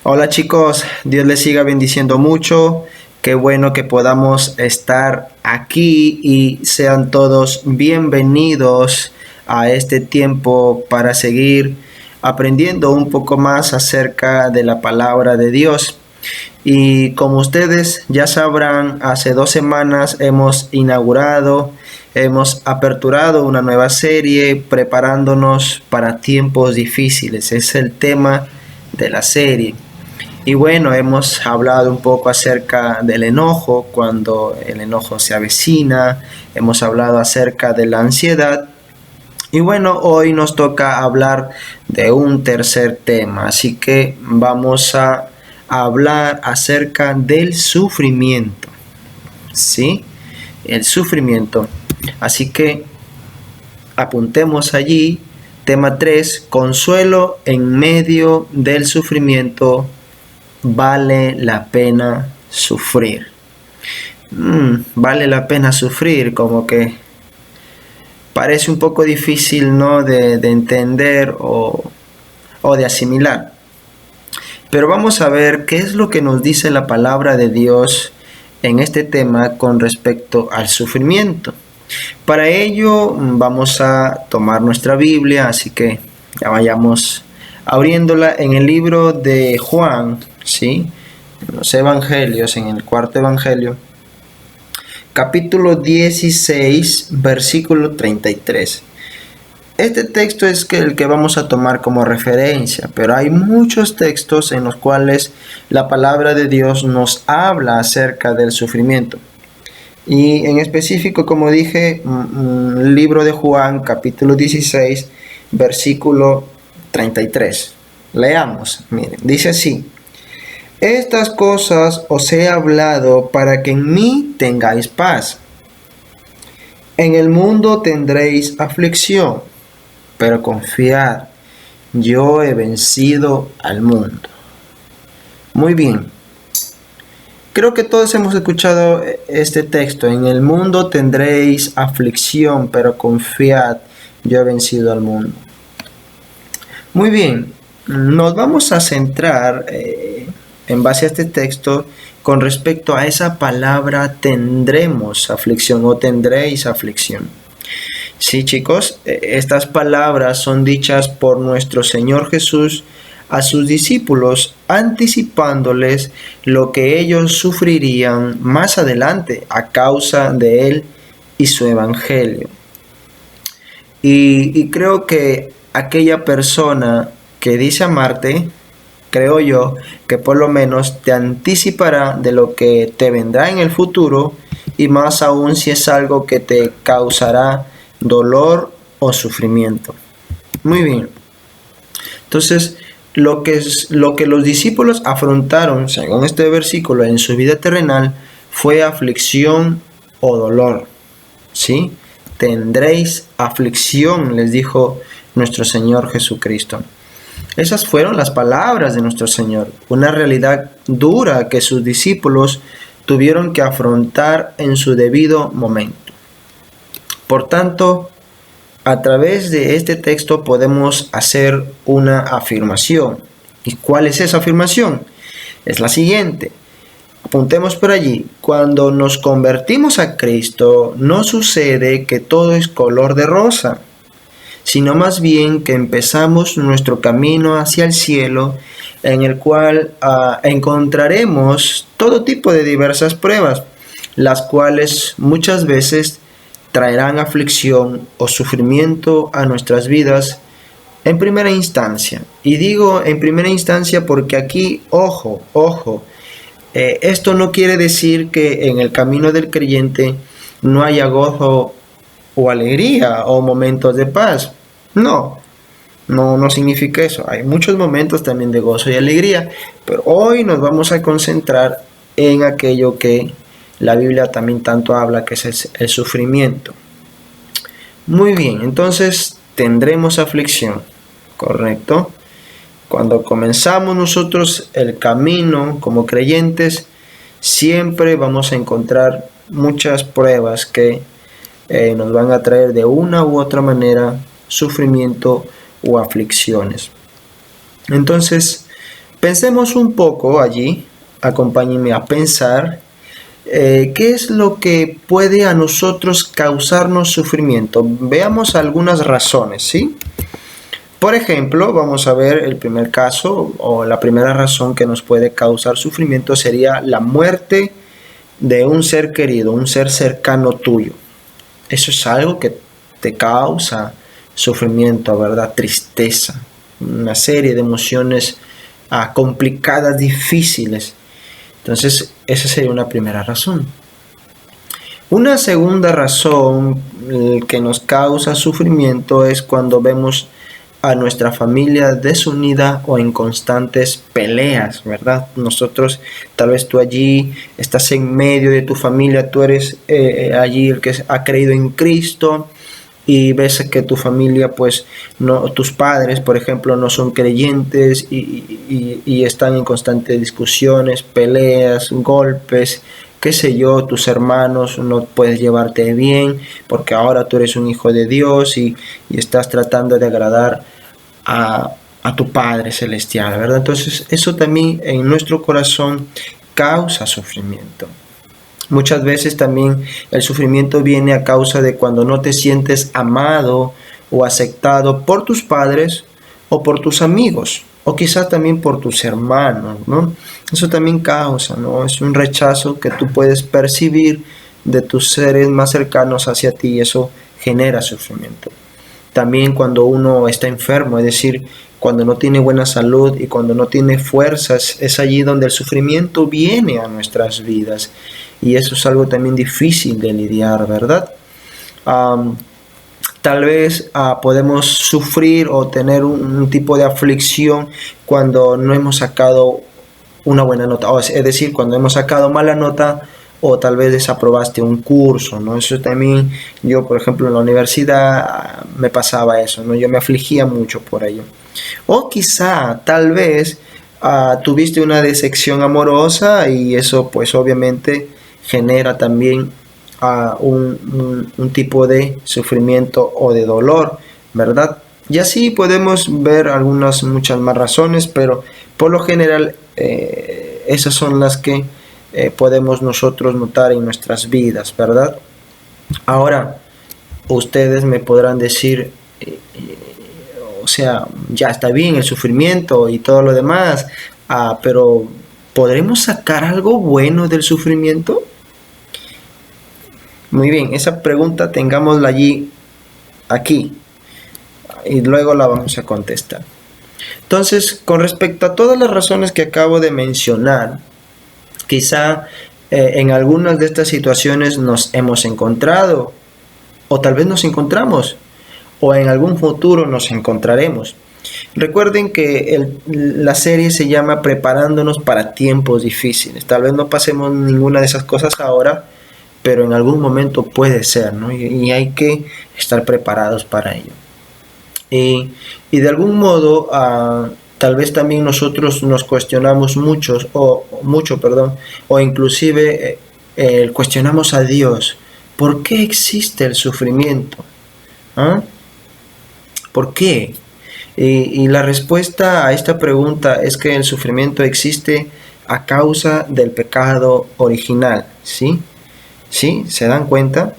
Hola chicos, Dios les siga bendiciendo mucho. Qué bueno que podamos estar aquí y sean todos bienvenidos a este tiempo para seguir aprendiendo un poco más acerca de la palabra de Dios. Y como ustedes ya sabrán, hace 2 semanas hemos aperturado una nueva serie preparándonos para tiempos difíciles. Es el tema de la serie. Y bueno, hemos hablado un poco acerca del enojo, cuando el enojo se avecina, hemos hablado acerca de la ansiedad. Y bueno, hoy nos toca hablar de un tercer tema, así que vamos a hablar acerca del sufrimiento, ¿sí? El sufrimiento. Así que apuntemos allí, tema 3, consuelo en medio del sufrimiento. Vale la pena sufrir. Vale la pena sufrir, como que parece un poco difícil, ¿no? de entender o de asimilar. Pero vamos a ver qué es lo que nos dice la palabra de Dios en este tema con respecto al sufrimiento. Para ello vamos a tomar nuestra Biblia, así que ya vayamos abriéndola en el libro de Juan, ¿sí? En los evangelios, en el cuarto evangelio, capítulo 16, versículo 33. Este texto es el que vamos a tomar como referencia, pero hay muchos textos en los cuales la palabra de Dios nos habla acerca del sufrimiento. Y en específico, como dije, el libro de Juan, capítulo 16, versículo 33. Leamos, miren, dice así: estas cosas os he hablado para que en mí tengáis paz. En el mundo tendréis aflicción, pero confiad, yo he vencido al mundo. Muy bien. Creo que todos hemos escuchado este texto. En el mundo tendréis aflicción, pero confiad, yo he vencido al mundo. Muy bien, nos vamos a centrar en base a este texto con respecto a esa palabra tendremos aflicción o tendréis aflicción. Sí, chicos, estas palabras son dichas por nuestro Señor Jesús a sus discípulos, anticipándoles lo que ellos sufrirían más adelante a causa de Él y su Evangelio. Y creo que aquella persona que dice amarte, creo yo, que por lo menos te anticipará de lo que te vendrá en el futuro, y más aún si es algo que te causará dolor o sufrimiento. Muy bien. Entonces, lo que los discípulos afrontaron, según este versículo, en su vida terrenal, fue aflicción o dolor. ¿Sí? Tendréis aflicción, les dijo nuestro Señor Jesucristo. Esas fueron las palabras de nuestro Señor, una realidad dura que sus discípulos tuvieron que afrontar en su debido momento. Por tanto, a través de este texto podemos hacer una afirmación. ¿Y cuál es esa afirmación? Es la siguiente. Apuntemos por allí. Cuando nos convertimos a Cristo, no sucede que todo es color de rosa, sino más bien que empezamos nuestro camino hacia el cielo, en el cual encontraremos todo tipo de diversas pruebas, las cuales muchas veces traerán aflicción o sufrimiento a nuestras vidas en primera instancia. Y digo en primera instancia porque aquí, ojo, esto no quiere decir que en el camino del creyente no haya gozo o alegría o momentos de paz. No significa eso. Hay muchos momentos también de gozo y alegría, pero hoy nos vamos a concentrar en aquello que la Biblia también tanto habla, que es el sufrimiento. Muy bien, entonces tendremos aflicción, ¿correcto? Cuando comenzamos nosotros el camino como creyentes, siempre vamos a encontrar muchas pruebas que nos van a traer de una u otra manera sufrimiento o aflicciones. Entonces, Pensemos un poco allí, acompáñenme a pensar, ¿qué es lo que puede a nosotros causarnos sufrimiento? Veamos algunas razones, ¿sí? Por ejemplo, vamos a ver el primer caso o la primera razón que nos puede causar sufrimiento sería la muerte de un ser querido, un ser cercano tuyo. Eso es algo que te causa sufrimiento, ¿verdad? Tristeza, una serie de emociones complicadas, difíciles. Entonces, esa sería una primera razón. Una segunda razón que nos causa sufrimiento es cuando vemos a nuestra familia desunida o en constantes peleas, ¿verdad? Nosotros, tal vez tú allí estás en medio de tu familia, tú eres allí el que ha creído en Cristo y ves que tu familia, pues, no, tus padres, por ejemplo, no son creyentes y están en constantes discusiones, peleas, golpes, qué sé yo, tus hermanos no puedes llevarte bien porque ahora tú eres un hijo de Dios y estás tratando de agradar a tu Padre Celestial, ¿verdad? Entonces eso también en nuestro corazón causa sufrimiento. Muchas veces también el sufrimiento viene a causa de cuando no te sientes amado o aceptado por tus padres o por tus amigos o quizás también por tus hermanos, ¿no? Eso también causa, ¿no? Es un rechazo que tú puedes percibir de tus seres más cercanos hacia ti y eso genera sufrimiento. También cuando uno está enfermo, es decir, cuando no tiene buena salud y cuando no tiene fuerzas, es allí donde el sufrimiento viene a nuestras vidas. Y eso es algo también difícil de lidiar, ¿verdad? Tal vez podemos sufrir o tener un tipo de aflicción cuando no hemos sacado una buena nota, es decir, cuando hemos sacado mala nota o tal vez desaprobaste un curso, ¿no? Eso también, yo por ejemplo en la universidad me pasaba eso, ¿no? Yo me afligía mucho por ello. O quizá, tal vez, tuviste una decepción amorosa y eso pues obviamente genera también un tipo de sufrimiento o de dolor, ¿verdad? Y así podemos ver muchas más razones, pero por lo general esas son las que podemos nosotros notar en nuestras vidas, ¿verdad? Ahora, ustedes me podrán decir, o sea, ya está bien el sufrimiento y todo lo demás, pero ¿podremos sacar algo bueno del sufrimiento? Muy bien, esa pregunta tengámosla aquí, y luego la vamos a contestar. Entonces, con respecto a todas las razones que acabo de mencionar, quizá en algunas de estas situaciones nos hemos encontrado, o tal vez nos encontramos, o en algún futuro nos encontraremos. Recuerden que la serie se llama Preparándonos para tiempos difíciles. Tal vez no pasemos ninguna de esas cosas ahora, pero en algún momento puede ser, ¿no? Y hay que estar preparados para ello. Y de algún modo, tal vez también nosotros nos cuestionamos mucho, o inclusive cuestionamos a Dios. ¿Por qué existe el sufrimiento? ¿Por qué? Y la respuesta a esta pregunta es que el sufrimiento existe a causa del pecado original, ¿sí? ¿Sí? ¿Se dan cuenta?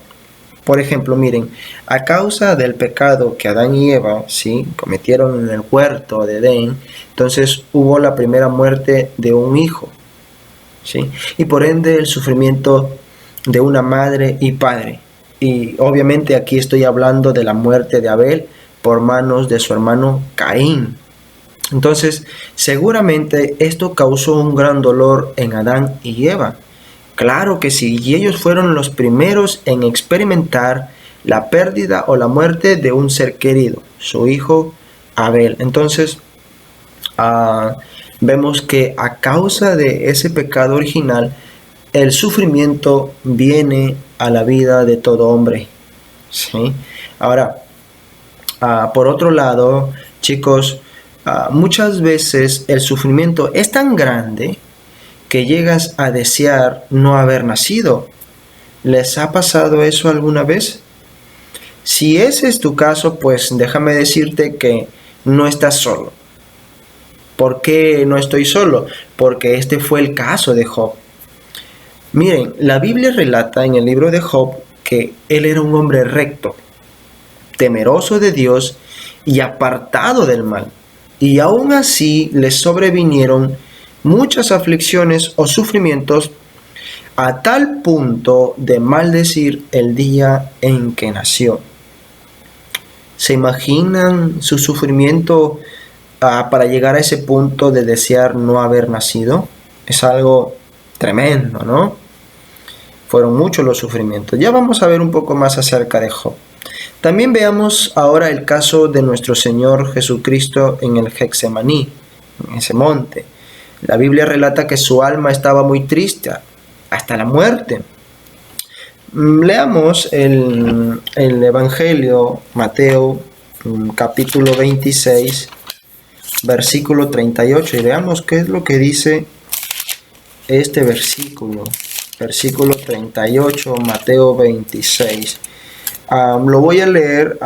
Por ejemplo, miren, a causa del pecado que Adán y Eva, ¿sí?, cometieron en el huerto de Edén, entonces hubo la primera muerte de un hijo, ¿sí? Y por ende el sufrimiento de una madre y padre. Y obviamente aquí estoy hablando de la muerte de Abel por manos de su hermano Caín. Entonces, seguramente esto causó un gran dolor en Adán y Eva. Claro que sí, y ellos fueron los primeros en experimentar la pérdida o la muerte de un ser querido, su hijo Abel. Entonces, vemos que a causa de ese pecado original, el sufrimiento viene a la vida de todo hombre, ¿sí? Ahora, por otro lado, chicos, muchas veces el sufrimiento es tan grande que llegas a desear no haber nacido. ¿Les ha pasado eso alguna vez? Si ese es tu caso, pues déjame decirte que no estás solo. ¿Por qué no estoy solo? Porque este fue el caso de Job. Miren, la Biblia relata en el libro de Job que él era un hombre recto, temeroso de Dios y apartado del mal. Y aún así le sobrevinieron muchas aflicciones o sufrimientos a tal punto de maldecir el día en que nació. ¿Se imaginan su sufrimiento para llegar a ese punto de desear no haber nacido? Es algo tremendo, ¿no? Fueron muchos los sufrimientos. Ya vamos a ver un poco más acerca de Job. También veamos ahora el caso de nuestro Señor Jesucristo en el Getsemaní, en ese monte. La Biblia relata que su alma estaba muy triste, hasta la muerte. Leamos el Evangelio, Mateo, capítulo 26, versículo 38, y veamos qué es lo que dice este versículo. Versículo 38, Mateo 26. Lo voy a leer.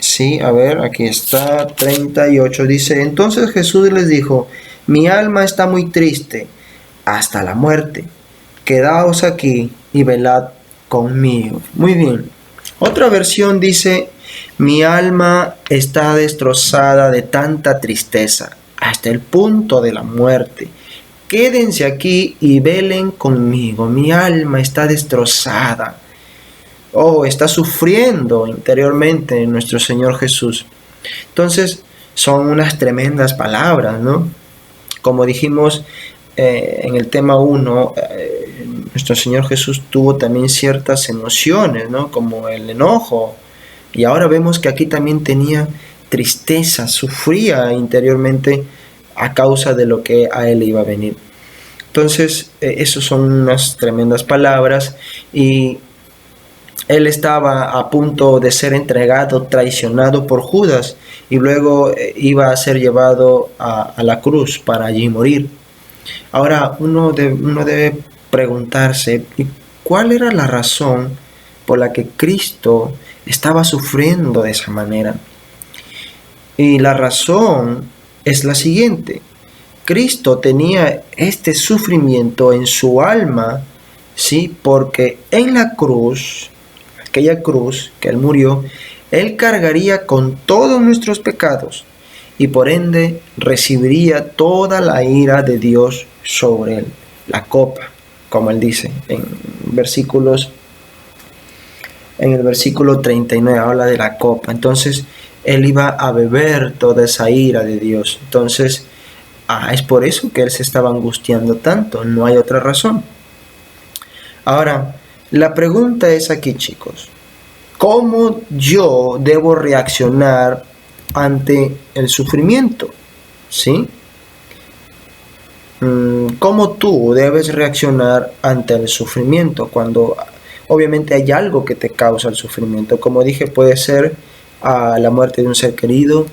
Sí, a ver, aquí está, 38. Dice: entonces Jesús les dijo: mi alma está muy triste hasta la muerte. Quedaos aquí y velad conmigo. Muy bien. Otra versión dice: mi alma está destrozada de tanta tristeza hasta el punto de la muerte. Quédense aquí y velen conmigo. Mi alma está destrozada. Está sufriendo interiormente nuestro Señor Jesús. Entonces, son unas tremendas palabras, ¿no? Como dijimos en el tema 1, nuestro Señor Jesús tuvo también ciertas emociones, ¿no? Como el enojo. Y ahora vemos que aquí también tenía tristeza, sufría interiormente a causa de lo que a él iba a venir. Entonces, esas son unas tremendas palabras, y él estaba a punto de ser entregado, traicionado por Judas, y luego iba a ser llevado a la cruz para allí morir. Ahora, uno debe preguntarse, ¿cuál era la razón por la que Cristo estaba sufriendo de esa manera? Y la razón es la siguiente: Cristo tenía este sufrimiento en su alma, ¿sí? Porque en la cruz, aquella cruz que él murió, él cargaría con todos nuestros pecados y por ende recibiría toda la ira de Dios sobre él, la copa, como él dice en el versículo 39, habla de la copa. Entonces él iba a beber toda esa ira de Dios. Entonces es por eso que él se estaba angustiando tanto, no hay otra razón. Ahora, la pregunta es aquí, chicos: ¿cómo yo debo reaccionar ante el sufrimiento? ¿Sí? ¿Cómo tú debes reaccionar ante el sufrimiento cuando obviamente hay algo que te causa el sufrimiento? Como dije, puede ser la muerte de un ser querido,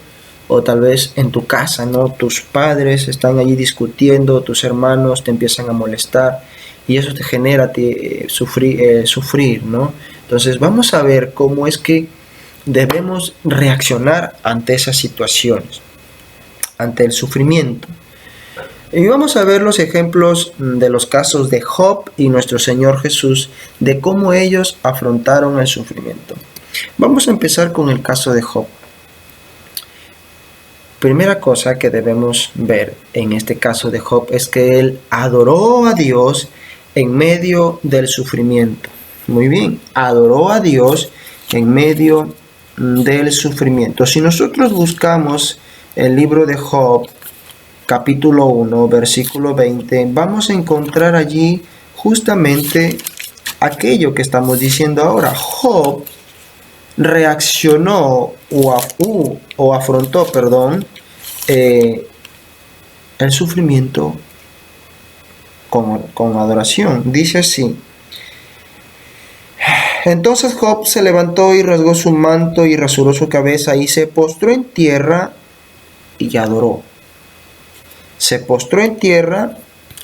o tal vez en tu casa, ¿no? Tus padres están allí discutiendo, tus hermanos te empiezan a molestar, y eso te genera sufrir, ¿no? Entonces vamos a ver cómo es que debemos reaccionar ante esas situaciones, ante el sufrimiento. Y vamos a ver los ejemplos de los casos de Job y nuestro Señor Jesús, de cómo ellos afrontaron el sufrimiento. Vamos a empezar con el caso de Job. Primera cosa que debemos ver en este caso de Job es que él adoró a Dios en medio del sufrimiento. Muy bien, adoró a Dios en medio del sufrimiento. Si nosotros buscamos el libro de Job, capítulo 1, versículo 20, vamos a encontrar allí justamente aquello que estamos diciendo ahora. Job reaccionó o afrontó, el sufrimiento con adoración. Dice así: entonces Job se levantó y rasgó su manto y rasuró su cabeza y se postró en tierra y adoró. Se postró en tierra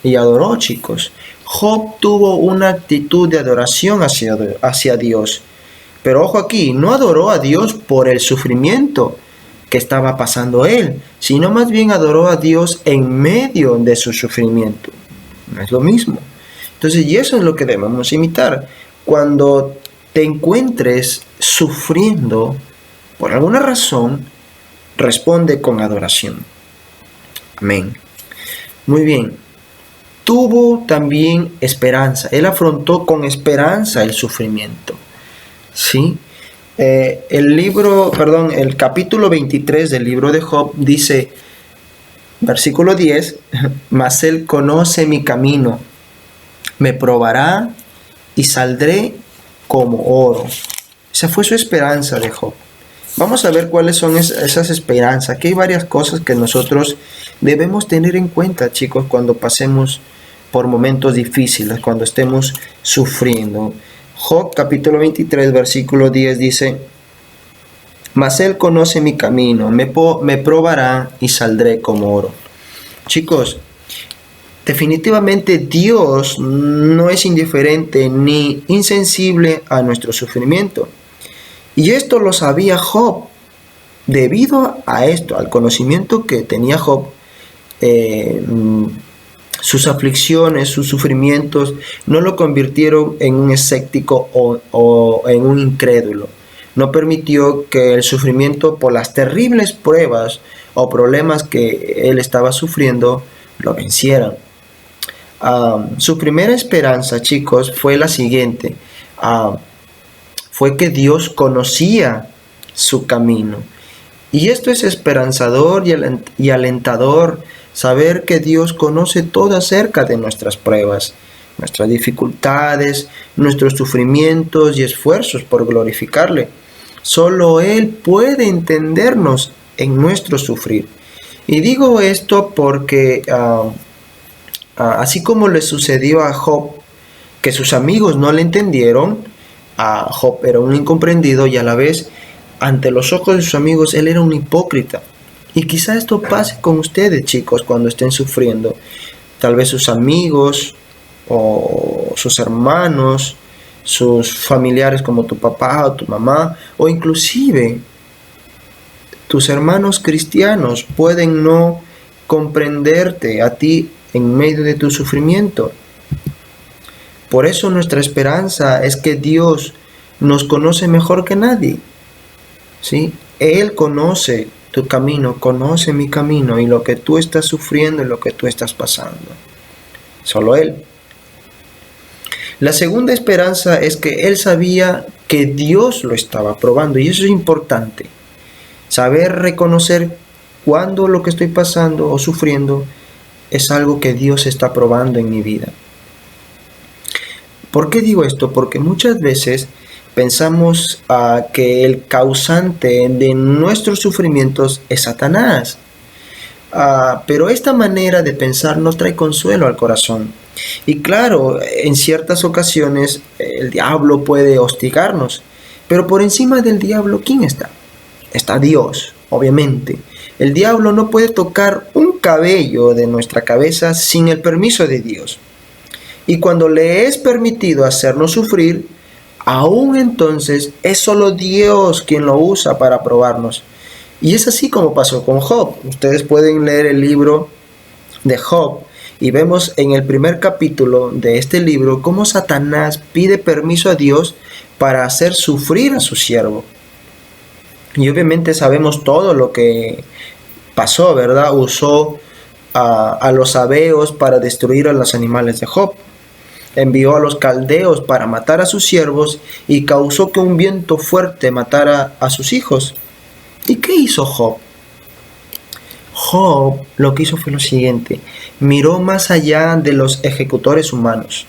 y adoró, chicos. Job tuvo una actitud de adoración hacia Dios. Pero ojo aquí, no adoró a Dios por el sufrimiento, que estaba pasando él, sino más bien adoró a Dios en medio de su sufrimiento. No es lo mismo. Entonces, y eso es lo que debemos imitar. Cuando te encuentres sufriendo por alguna razón, responde con adoración. Amén. Muy bien. Tuvo también esperanza. Él afrontó con esperanza el sufrimiento. ¿Sí? El capítulo 23 del libro de Job dice, versículo 10, mas él conoce mi camino, me probará y saldré como oro. Esa fue su esperanza de Job. Vamos a ver cuáles son esas esperanzas. Aquí hay varias cosas que nosotros debemos tener en cuenta, chicos, cuando pasemos por momentos difíciles, cuando estemos sufriendo. Job capítulo 23, versículo 10 dice, mas él conoce mi camino, me probará y saldré como oro. Chicos, definitivamente Dios no es indiferente ni insensible a nuestro sufrimiento. Y esto lo sabía Job. Debido a esto, al conocimiento que tenía Job, sus aflicciones, sus sufrimientos, no lo convirtieron en un escéptico o en un incrédulo. No permitió que el sufrimiento por las terribles pruebas o problemas que él estaba sufriendo lo vencieran. Su primera esperanza, chicos, fue la siguiente. Fue que Dios conocía su camino. Y esto es esperanzador y alentador, saber que Dios conoce todo acerca de nuestras pruebas, nuestras dificultades, nuestros sufrimientos y esfuerzos por glorificarle. Solo Él puede entendernos en nuestro sufrir. Y digo esto porque así como le sucedió a Job, que sus amigos no le entendieron, Job era un incomprendido y a la vez, ante los ojos de sus amigos, él era un hipócrita. Y quizá esto pase con ustedes, chicos, cuando estén sufriendo. Tal vez sus amigos o sus hermanos, sus familiares como tu papá o tu mamá, o inclusive tus hermanos cristianos pueden no comprenderte a ti en medio de tu sufrimiento. Por eso nuestra esperanza es que Dios nos conoce mejor que nadie. ¿Sí? Él conoce tu camino, conoce mi camino y lo que tú estás sufriendo y lo que tú estás pasando. Solo Él. La segunda esperanza es que Él sabía que Dios lo estaba probando y eso es importante. Saber reconocer cuando lo que estoy pasando o sufriendo es algo que Dios está probando en mi vida. ¿Por qué digo esto? Porque muchas veces pensamos que el causante de nuestros sufrimientos es Satanás. Pero esta manera de pensar no trae consuelo al corazón. Y claro, en ciertas ocasiones el diablo puede hostigarnos. Pero por encima del diablo, ¿quién está? Está Dios, obviamente. El diablo no puede tocar un cabello de nuestra cabeza sin el permiso de Dios. Y cuando le es permitido hacernos sufrir, aún entonces es solo Dios quien lo usa para probarnos. Y es así como pasó con Job. Ustedes pueden leer el libro de Job y vemos en el primer capítulo de este libro cómo Satanás pide permiso a Dios para hacer sufrir a su siervo. Y obviamente sabemos todo lo que pasó, ¿verdad? Usó a los sabeos para destruir a los animales de Job. Envió a los caldeos para matar a sus siervos y causó que un viento fuerte matara a sus hijos. ¿Y qué hizo Job? Job lo que hizo fue lo siguiente: miró más allá de los ejecutores humanos,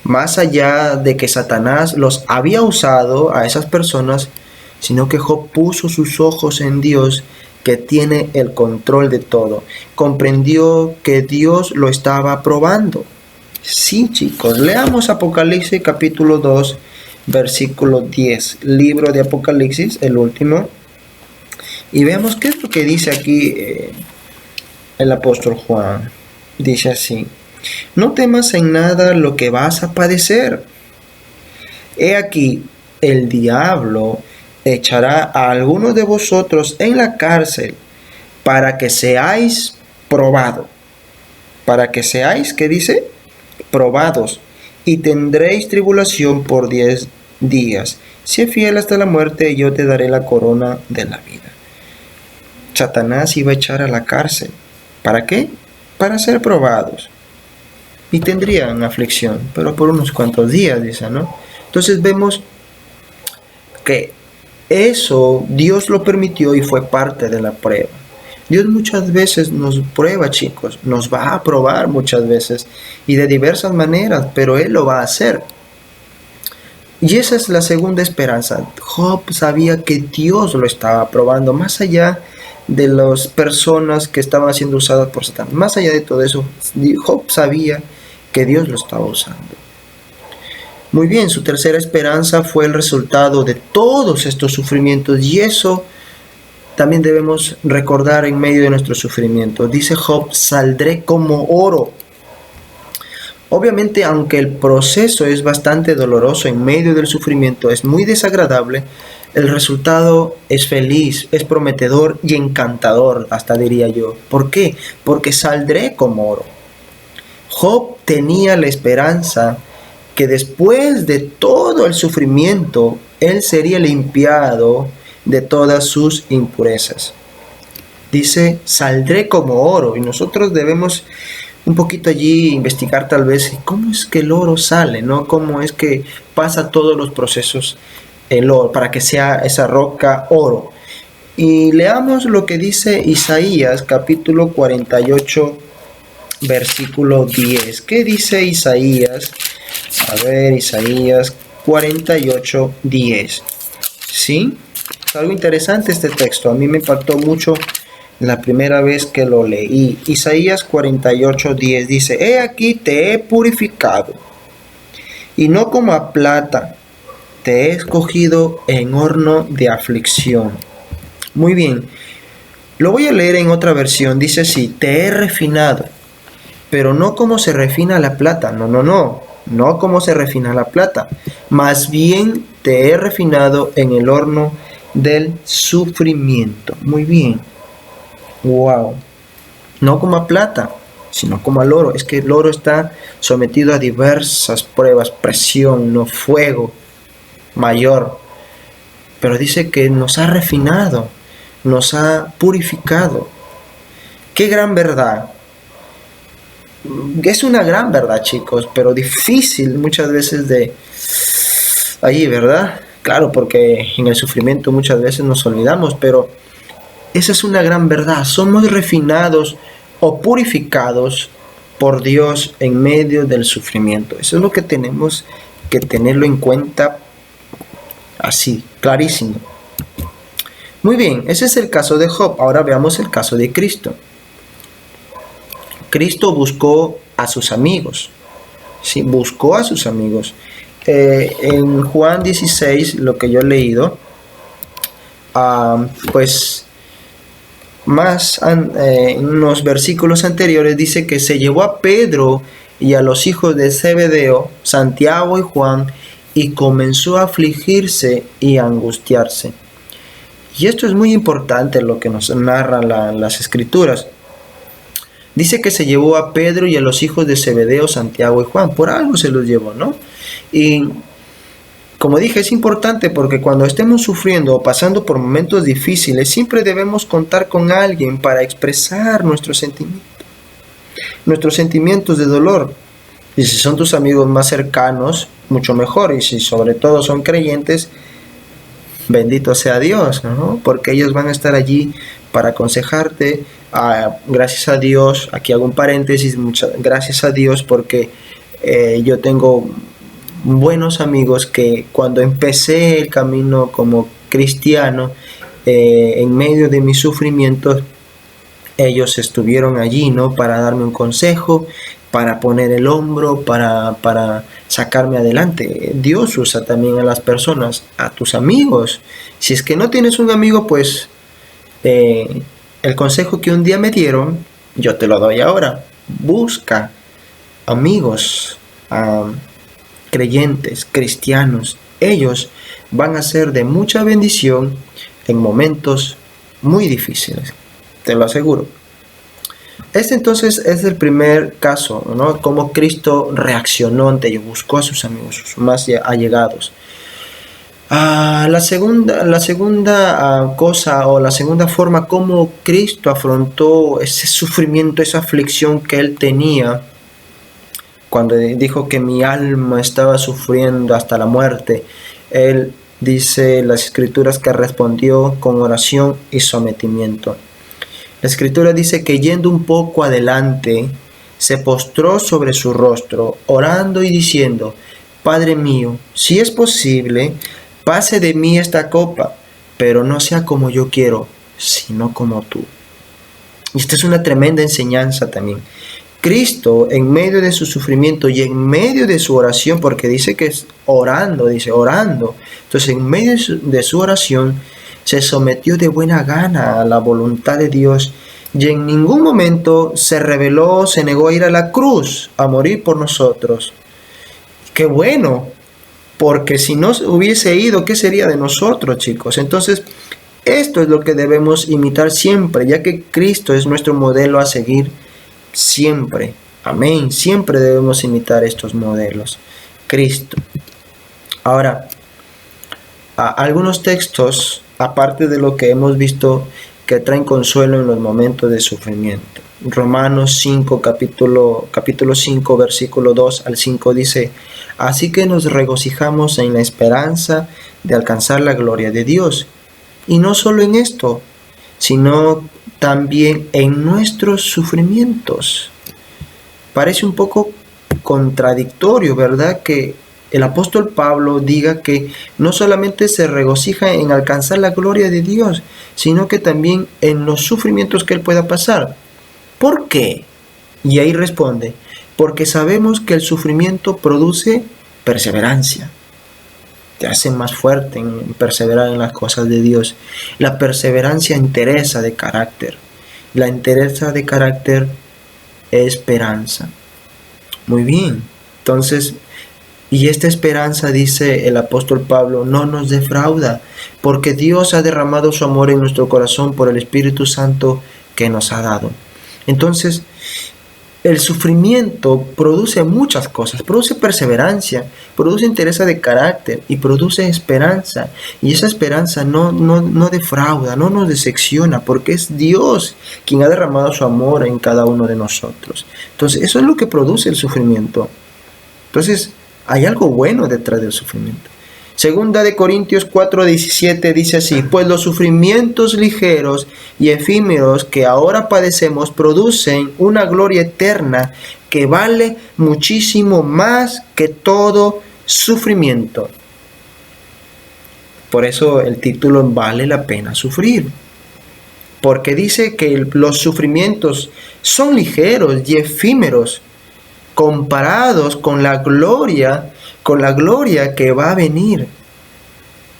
más allá de que Satanás los había usado a esas personas, sino que Job puso sus ojos en Dios, que tiene el control de todo. Comprendió que Dios lo estaba probando. Sí, chicos, leamos Apocalipsis capítulo 2, versículo 10, libro de Apocalipsis, el último, y veamos qué es lo que dice aquí el apóstol Juan. Dice así: no temas en nada lo que vas a padecer. He aquí, el diablo echará a algunos de vosotros en la cárcel para que seáis probados. Para que seáis, ¿qué dice? Probados. Y tendréis tribulación por 10 días. Si es fiel hasta la muerte, yo te daré la corona de la vida. Satanás iba a echar a la cárcel. ¿Para qué? Para ser probados. Y tendrían aflicción, pero por unos cuantos días, dice, ¿no? Entonces vemos que eso Dios lo permitió y fue parte de la prueba. Dios muchas veces nos prueba, chicos, nos va a probar muchas veces y de diversas maneras, pero Él lo va a hacer. Y esa es la segunda esperanza. Job sabía que Dios lo estaba probando, más allá de las personas que estaban siendo usadas por Satán. Más allá de todo eso, Job sabía que Dios lo estaba usando. Muy bien, su tercera esperanza fue el resultado de todos estos sufrimientos, y eso también debemos recordar en medio de nuestro sufrimiento. Dice Job, saldré como oro. Obviamente, aunque el proceso es bastante doloroso en medio del sufrimiento, es muy desagradable, el resultado es feliz, es prometedor y encantador, hasta diría yo. ¿Por qué? Porque saldré como oro. Job tenía la esperanza que después de todo el sufrimiento, él sería limpiado de todas sus impurezas. Dice, saldré como oro, y nosotros debemos un poquito allí investigar tal vez cómo es que el oro sale, ¿no? Cómo es que pasa todos los procesos el oro para que sea esa roca oro. Y leamos lo que dice Isaías capítulo 48 versículo 10. ¿Qué dice Isaías? A ver, Isaías 48, 10. ¿Sí? Es algo interesante este texto. A mí me impactó mucho la primera vez que lo leí. Isaías 48, 10 dice, he aquí te he purificado, y no como a plata, te he escogido en horno de aflicción. Muy bien. Lo voy a leer en otra versión. Dice así, te he refinado, pero no como se refina la plata. No como se refina la plata. Más bien te he refinado en el horno del sufrimiento. Muy bien. Wow. No como a plata, sino como al oro. Es que el oro está sometido a diversas pruebas, presión, no fuego mayor. Pero dice que nos ha refinado, nos ha purificado. ¡Qué gran verdad! Es una gran verdad, chicos, pero difícil muchas veces de allí, ¿verdad? Claro, porque en el sufrimiento muchas veces nos olvidamos, pero esa es una gran verdad. Somos refinados o purificados por Dios en medio del sufrimiento. Eso es lo que tenemos que tenerlo en cuenta así, clarísimo. Muy bien, ese es el caso de Job. Ahora veamos el caso de Cristo. Cristo buscó a sus amigos. Sí, buscó a sus amigos. En Juan 16, lo que yo he leído, pues más en unos versículos anteriores dice que se llevó a Pedro y a los hijos de Zebedeo, Santiago y Juan, y comenzó a afligirse y a angustiarse. Y esto es muy importante, lo que nos narran las escrituras. Dice que se llevó a Pedro y a los hijos de Zebedeo, Santiago y Juan. Por algo se los llevó, ¿no? Y como dije, es importante porque cuando estemos sufriendo o pasando por momentos difíciles, siempre debemos contar con alguien para expresar nuestros sentimientos de dolor. Y si son tus amigos más cercanos, mucho mejor. Y si sobre todo son creyentes, bendito sea Dios, ¿no? Porque ellos van a estar allí para aconsejarte. Gracias a Dios, aquí hago un paréntesis, gracias a Dios porque yo tengo buenos amigos que cuando empecé el camino como cristiano, en medio de mis sufrimientos, ellos estuvieron allí, ¿no? Para darme un consejo, para poner el hombro, para sacarme adelante. Dios usa también a las personas, a tus amigos. Si es que no tienes un amigo, pues el consejo que un día me dieron, yo te lo doy ahora. Busca amigos, creyentes, cristianos, ellos van a ser de mucha bendición en momentos muy difíciles, te lo aseguro. Este entonces es el primer caso, ¿no? Cómo Cristo reaccionó ante ellos, buscó a sus amigos, sus más allegados. La segunda cosa o la segunda forma como Cristo afrontó ese sufrimiento, esa aflicción que él tenía, cuando dijo que mi alma estaba sufriendo hasta la muerte, él dice en las escrituras que respondió con oración y sometimiento. La escritura dice que yendo un poco adelante, se postró sobre su rostro, orando y diciendo: Padre mío, si es posible, pase de mí esta copa, pero no sea como yo quiero, sino como tú. Y esta es una tremenda enseñanza también. Cristo, en medio de su sufrimiento y en medio de su oración, porque dice que es orando, entonces en medio de su oración, se sometió de buena gana a la voluntad de Dios y en ningún momento se rebeló, se negó a ir a la cruz, a morir por nosotros. ¡Qué bueno! Porque si no hubiese ido, ¿qué sería de nosotros, chicos? Entonces, esto es lo que debemos imitar siempre, ya que Cristo es nuestro modelo a seguir siempre. Amén. Siempre debemos imitar estos modelos. Cristo. Ahora, algunos textos, aparte de lo que hemos visto, que traen consuelo en los momentos de sufrimiento. Romanos 5, capítulo 5, versículo 2 al 5 dice: Así que nos regocijamos en la esperanza de alcanzar la gloria de Dios. Y no solo en esto, sino también en nuestros sufrimientos. Parece un poco contradictorio, ¿verdad? Que el apóstol Pablo diga que no solamente se regocija en alcanzar la gloria de Dios, sino que también en los sufrimientos que él pueda pasar. ¿Por qué? Y ahí responde: porque sabemos que el sufrimiento produce perseverancia. Te hace más fuerte en perseverar en las cosas de Dios. La perseverancia entereza de carácter. La entereza de carácter es esperanza. Muy bien. Entonces, y esta esperanza, dice el apóstol Pablo, no nos defrauda, porque Dios ha derramado su amor en nuestro corazón por el Espíritu Santo que nos ha dado. Entonces, el sufrimiento produce muchas cosas, produce perseverancia, produce entereza de carácter y produce esperanza. Y esa esperanza no defrauda, no nos decepciona, porque es Dios quien ha derramado su amor en cada uno de nosotros. Entonces, eso es lo que produce el sufrimiento. Entonces, hay algo bueno detrás del sufrimiento. Segunda de Corintios 4:17 dice así: pues los sufrimientos ligeros y efímeros que ahora padecemos producen una gloria eterna que vale muchísimo más que todo sufrimiento. Por eso el título vale la pena sufrir. Porque dice que los sufrimientos son ligeros y efímeros comparados con la gloria que va a venir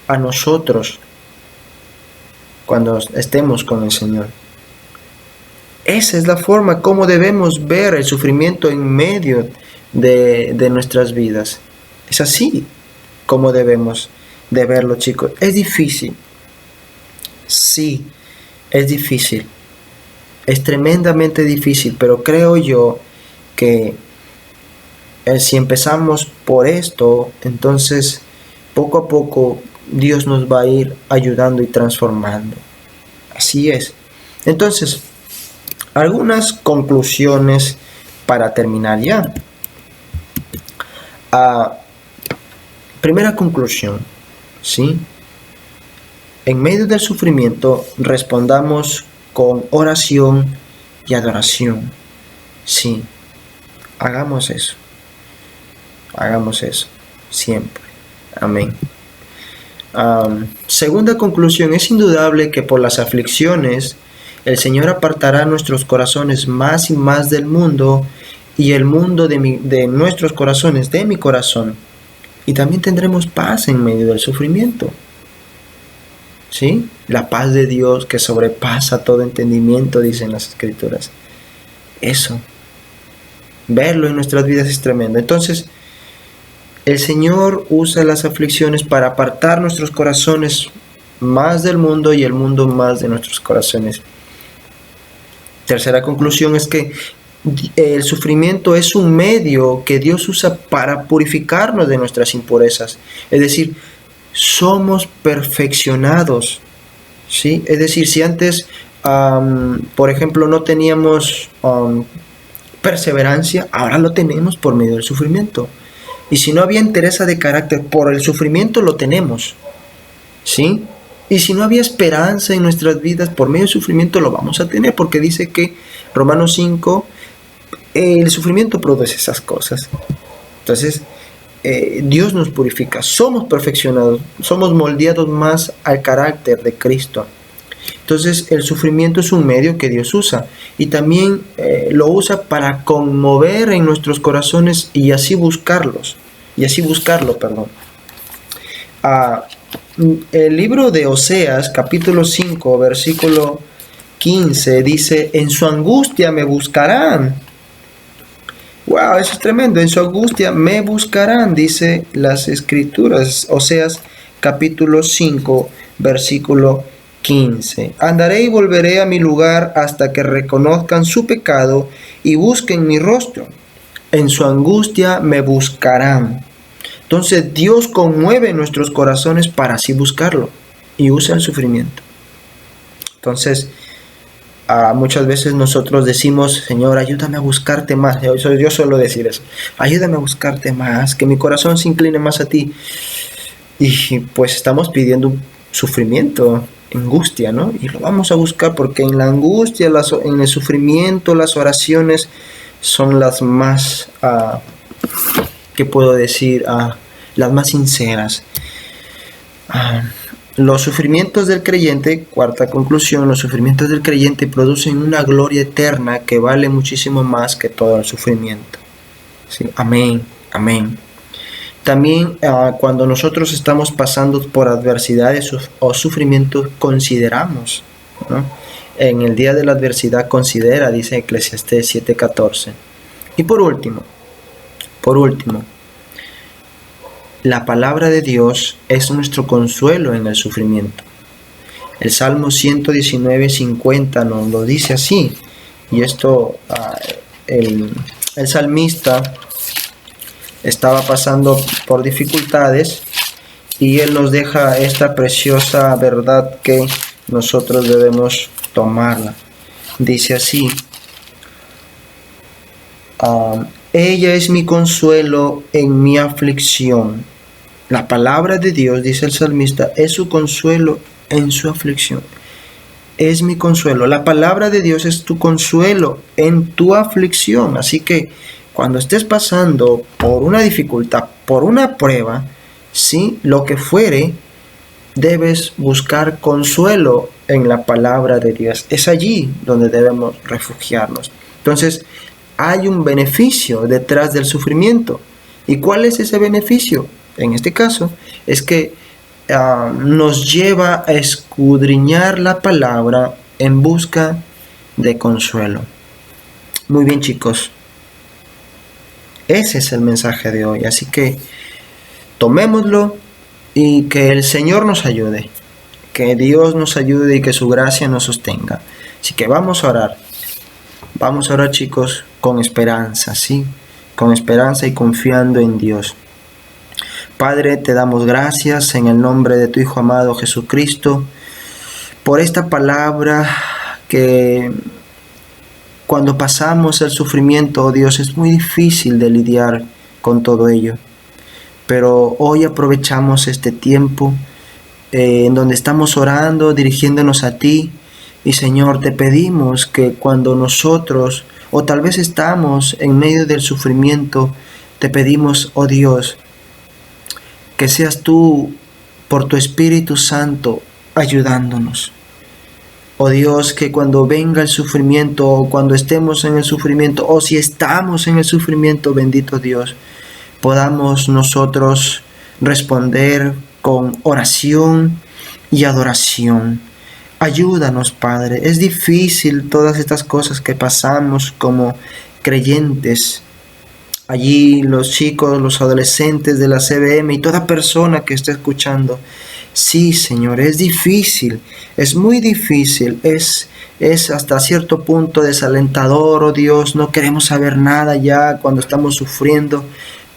a nosotros cuando estemos con el Señor. Esa es la forma como debemos ver el sufrimiento en medio de nuestras vidas. Es así como debemos de verlo, chicos. Es difícil. Sí, es difícil. Es tremendamente difícil, pero creo yo que si empezamos por esto, entonces poco a poco Dios nos va a ir ayudando y transformando. Así es. Entonces, algunas conclusiones para terminar ya. Primera conclusión, ¿sí? En medio del sufrimiento, respondamos con oración y adoración. Sí, hagamos eso. Hagamos eso, siempre. Amén. Segunda conclusión, es indudable que por las aflicciones el Señor apartará nuestros corazones más y más del mundo y el mundo de nuestros corazones, de mi corazón. Y también tendremos paz en medio del sufrimiento. ¿Sí? La paz de Dios que sobrepasa todo entendimiento, dicen las Escrituras. Eso. Verlo en nuestras vidas es tremendo. Entonces, El Señor usa las aflicciones para apartar nuestros corazones más del mundo y el mundo más de nuestros corazones. Tercera conclusión es que el sufrimiento es un medio que Dios usa para purificarnos de nuestras impurezas. Es decir, somos perfeccionados, ¿sí? Es decir, si antes, por ejemplo, no teníamos perseverancia, ahora lo tenemos por medio del sufrimiento. Y si no había entereza de carácter, por el sufrimiento lo tenemos, ¿sí? Y si no había esperanza en nuestras vidas, por medio del sufrimiento lo vamos a tener, porque dice que Romanos 5, el sufrimiento produce esas cosas. Entonces, Dios nos purifica, somos perfeccionados, somos moldeados más al carácter de Cristo. Entonces, el sufrimiento es un medio que Dios usa y también lo usa para conmover en nuestros corazones y así buscarlo, perdón. El libro de Oseas, capítulo 5, versículo 15, dice: en su angustia me buscarán. Wow, eso es tremendo. En su angustia me buscarán, dice las escrituras. Oseas, capítulo 5, versículo 15. Andaré y volveré a mi lugar hasta que reconozcan su pecado y busquen mi rostro. En su angustia me buscarán. Entonces Dios conmueve nuestros corazones para así buscarlo y usa el sufrimiento. Entonces, muchas veces nosotros decimos: Señor, ayúdame a buscarte más. Yo suelo decir eso: ayúdame a buscarte más, que mi corazón se incline más a ti. Y pues estamos pidiendo sufrimiento, angustia, ¿no? Y lo vamos a buscar porque en la angustia, en el sufrimiento, las oraciones son las más, ¿qué puedo decir? Las más sinceras. Los sufrimientos del creyente, cuarta conclusión, los sufrimientos del creyente producen una gloria eterna que vale muchísimo más que todo el sufrimiento. ¿Sí? Amén, amén. También cuando nosotros estamos pasando por adversidades o sufrimientos, consideramos, ¿no? En el día de la adversidad considera, dice Eclesiastés 7:14. Y por último, la palabra de Dios es nuestro consuelo en el sufrimiento. El Salmo 119:50 nos lo dice así. Y esto, el salmista estaba pasando por dificultades y él nos deja esta preciosa verdad que nosotros debemos tomarla. Dice así: ella es mi consuelo en mi aflicción. La palabra de Dios, dice el salmista, es su consuelo en su aflicción. Es mi consuelo. La palabra de Dios es tu consuelo en tu aflicción. Así que cuando estés pasando por una dificultad, por una prueba, ¿sí? Lo que fuere, debes buscar consuelo en la palabra de Dios. Es allí donde debemos refugiarnos. Entonces, hay un beneficio detrás del sufrimiento. ¿Y cuál es ese beneficio? En este caso, es que nos lleva a escudriñar la palabra en busca de consuelo. Muy bien, chicos. Ese es el mensaje de hoy. Así que tomémoslo y que el Señor nos ayude. Que Dios nos ayude y que su gracia nos sostenga. Así que vamos a orar. Vamos a orar, chicos, con esperanza, ¿sí? Con esperanza y confiando en Dios. Padre, te damos gracias en el nombre de tu Hijo amado Jesucristo por esta palabra que cuando pasamos el sufrimiento, oh Dios, es muy difícil de lidiar con todo ello. Pero hoy aprovechamos este tiempo en donde estamos orando, dirigiéndonos a ti. Y Señor, te pedimos que cuando nosotros, o tal vez estamos en medio del sufrimiento, te pedimos, oh Dios, que seas tú, por tu Espíritu Santo, ayudándonos. Oh Dios, que cuando venga el sufrimiento, o cuando estemos en el sufrimiento, o si estamos en el sufrimiento, bendito Dios, podamos nosotros responder con oración y adoración. Ayúdanos, Padre. Es difícil todas estas cosas que pasamos como creyentes. allí los chicos, los adolescentes de la CBM y toda persona que esté escuchando. Sí, Señor, es difícil, es muy difícil, es hasta cierto punto desalentador, oh Dios, no queremos saber nada ya cuando estamos sufriendo.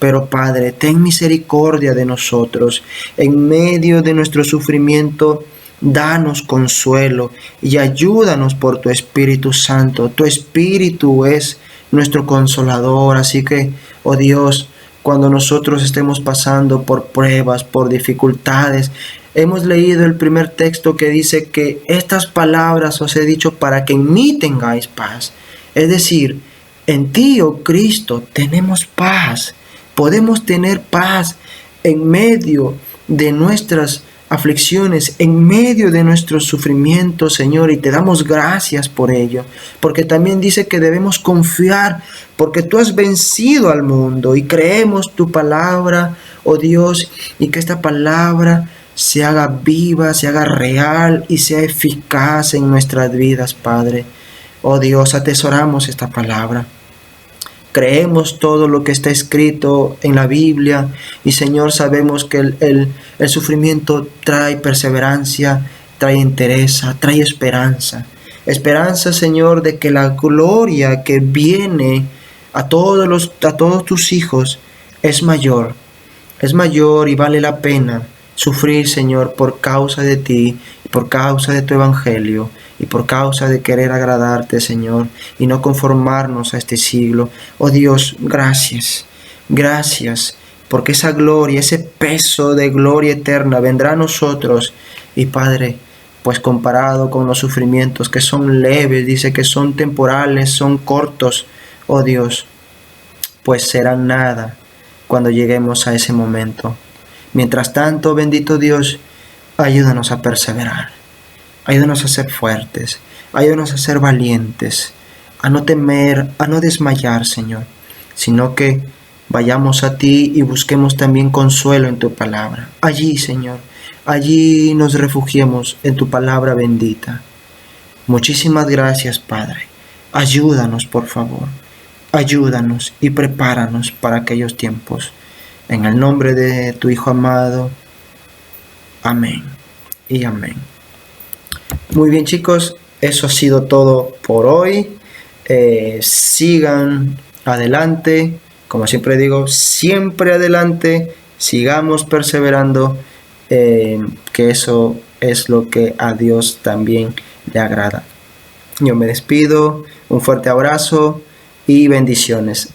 Pero Padre, ten misericordia de nosotros. En medio de nuestro sufrimiento, danos consuelo y ayúdanos por tu Espíritu Santo. Tu Espíritu es nuestro consolador, así que, oh Dios, cuando nosotros estemos pasando por pruebas, por dificultades, hemos leído el primer texto que dice que estas palabras os he dicho para que en mí tengáis paz. Es decir, en ti, oh Cristo, tenemos paz. Podemos tener paz en medio de nuestras aflicciones, en medio de nuestros sufrimientos, Señor, y te damos gracias por ello, porque también dice que debemos confiar, porque tú has vencido al mundo y creemos tu palabra, oh Dios, y que esta palabra se haga viva, se haga real y sea eficaz en nuestras vidas, Padre. Oh Dios, atesoramos esta palabra. Creemos todo lo que está escrito en la Biblia y Señor, sabemos que el sufrimiento trae perseverancia, trae entereza, trae esperanza. Esperanza, Señor, de que la gloria que viene a todos tus hijos es mayor y vale la pena sufrir, Señor, por causa de ti, por causa de tu evangelio y por causa de querer agradarte, Señor, y no conformarnos a este siglo. Oh Dios, gracias, porque esa gloria, ese peso de gloria eterna vendrá a nosotros. Y Padre, pues comparado con los sufrimientos que son leves, dice que son temporales, son cortos, oh Dios, pues serán nada cuando lleguemos a ese momento. Mientras tanto, bendito Dios, ayúdanos a perseverar, ayúdanos a ser fuertes, ayúdanos a ser valientes, a no temer, a no desmayar, Señor, sino que vayamos a ti y busquemos también consuelo en tu palabra. Allí, Señor, allí nos refugiemos en tu palabra bendita. Muchísimas gracias, Padre. Ayúdanos, por favor. Ayúdanos y prepáranos para aquellos tiempos. En el nombre de tu Hijo amado. Amén y amén. Muy bien, chicos, eso ha sido todo por hoy. Sigan adelante. Como siempre digo, siempre adelante. Sigamos perseverando. Que eso es lo que a Dios también le agrada. Yo me despido. Un fuerte abrazo y bendiciones.